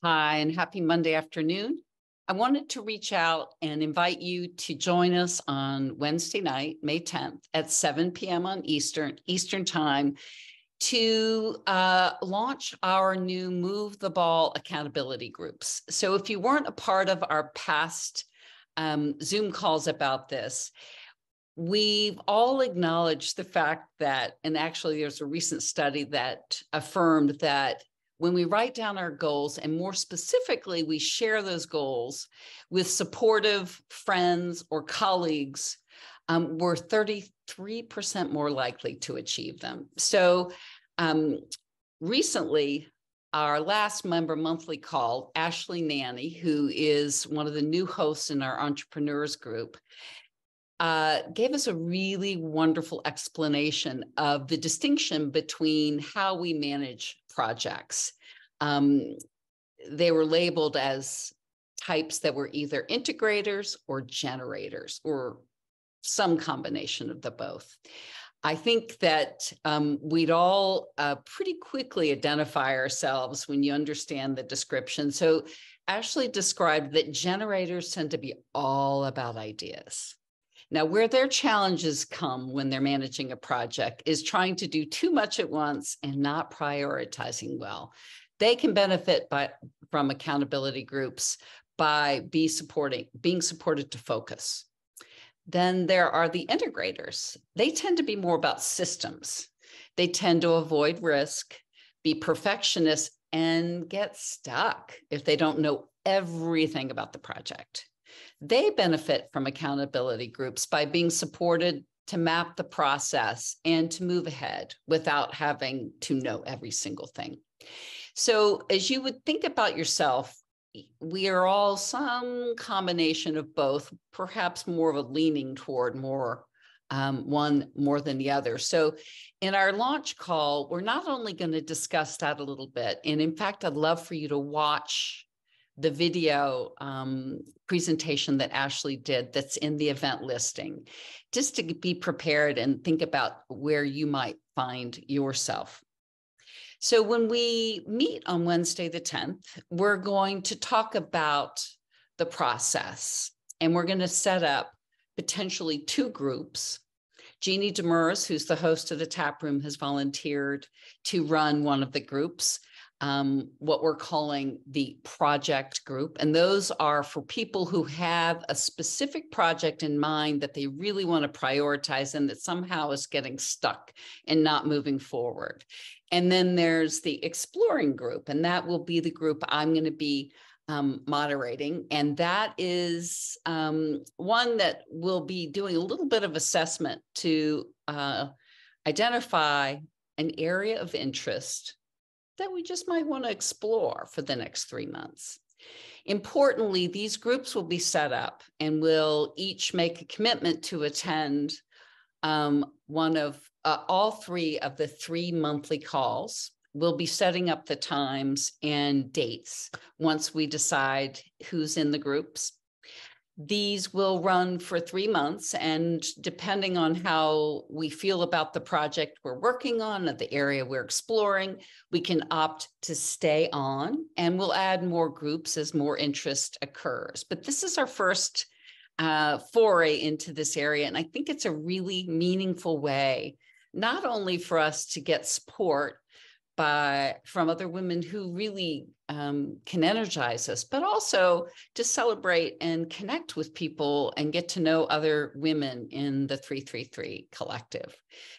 Hi, and happy Monday afternoon. I wanted to reach out and invite you to join us on Wednesday night, May 10th at 7 p.m. on Eastern Time to launch our new Move the Ball accountability groups. So if you weren't a part of our past Zoom calls about this, we've all acknowledged the fact that, and actually there's a recent study that affirmed that when we write down our goals, and more specifically, we share those goals with supportive friends or colleagues, we're 33% more likely to achieve them. So recently, our last member monthly call, Ashley Nanny, who is one of the new hosts in our entrepreneurs group, gave us a really wonderful explanation of the distinction between how we manage projects. They were labeled as types that were either integrators or generators, or some combination of the both. I think that we'd all pretty quickly identify ourselves when you understand the description. So Ashley described that generators tend to be all about ideas. Now, where their challenges come when they're managing a project is trying to do too much at once and not prioritizing well. They can benefit from accountability groups by being supported to focus. Then there are the integrators. They tend to be more about systems. They tend to avoid risk, be perfectionists, and get stuck if they don't know everything about the project. They benefit from accountability groups by being supported to map the process and to move ahead without having to know every single thing. So as you would think about yourself, we are all some combination of both, perhaps more of a leaning toward one more than the other. So in our launch call, we're not only going to discuss that a little bit, and in fact, I'd love for you to watch the video presentation that Ashley did that's in the event listing, just to be prepared and think about where you might find yourself. So when we meet on Wednesday the 10th, we're going to talk about the process, and we're going to set up potentially two groups. Jeannie Demers, who's the host of the Tap Room, has volunteered to run one of the groups, what we're calling the project group. And those are for people who have a specific project in mind that they really want to prioritize and that somehow is getting stuck and not moving forward. And then there's the exploring group, and that will be the group I'm going to be moderating. And that is one that will be doing a little bit of assessment to identify an area of interest that we just might want to explore for the next 3 months. Importantly, these groups will be set up and will each make a commitment to attend one of all three of the 3 monthly calls. We'll be setting up the times and dates once we decide who's in the groups. These will run for 3 months, and depending on how we feel about the project we're working on, or the area we're exploring, we can opt to stay on, and we'll add more groups as more interest occurs. But this is our first foray into this area, and I think it's a really meaningful way, not only for us to get support from other women who really can energize us, but also to celebrate and connect with people and get to know other women in the 333 collective.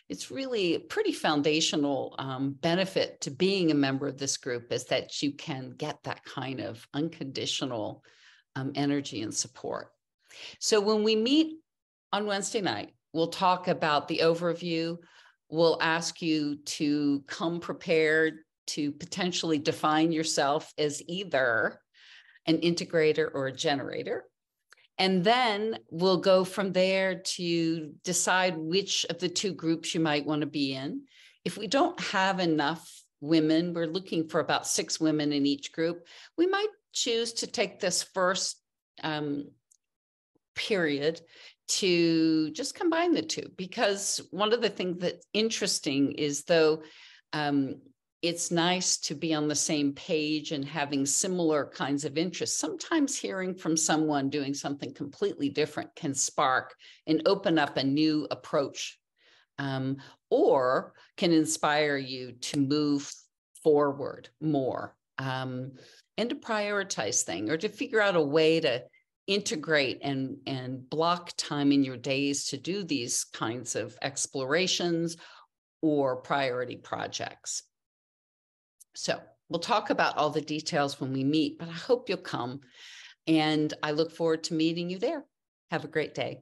It's really a pretty foundational benefit to being a member of this group, is that you can get that kind of unconditional energy and support. So when we meet on Wednesday night, we'll talk about the overview. We'll ask you to come prepared to potentially define yourself as either an integrator or a generator. And then we'll go from there to decide which of the two groups you might want to be in. If we don't have enough women, we're looking for about 6 women in each group, we might choose to take this first period to just combine the two, because one of the things that's interesting is, though it's nice to be on the same page and having similar kinds of interests. Sometimes hearing from someone doing something completely different can spark and open up a new approach, or can inspire you to move forward more, and to prioritize things, or to figure out a way to integrate and block time in your days to do these kinds of explorations or priority projects. So we'll talk about all the details when we meet, but I hope you'll come, and I look forward to meeting you there. Have a great day.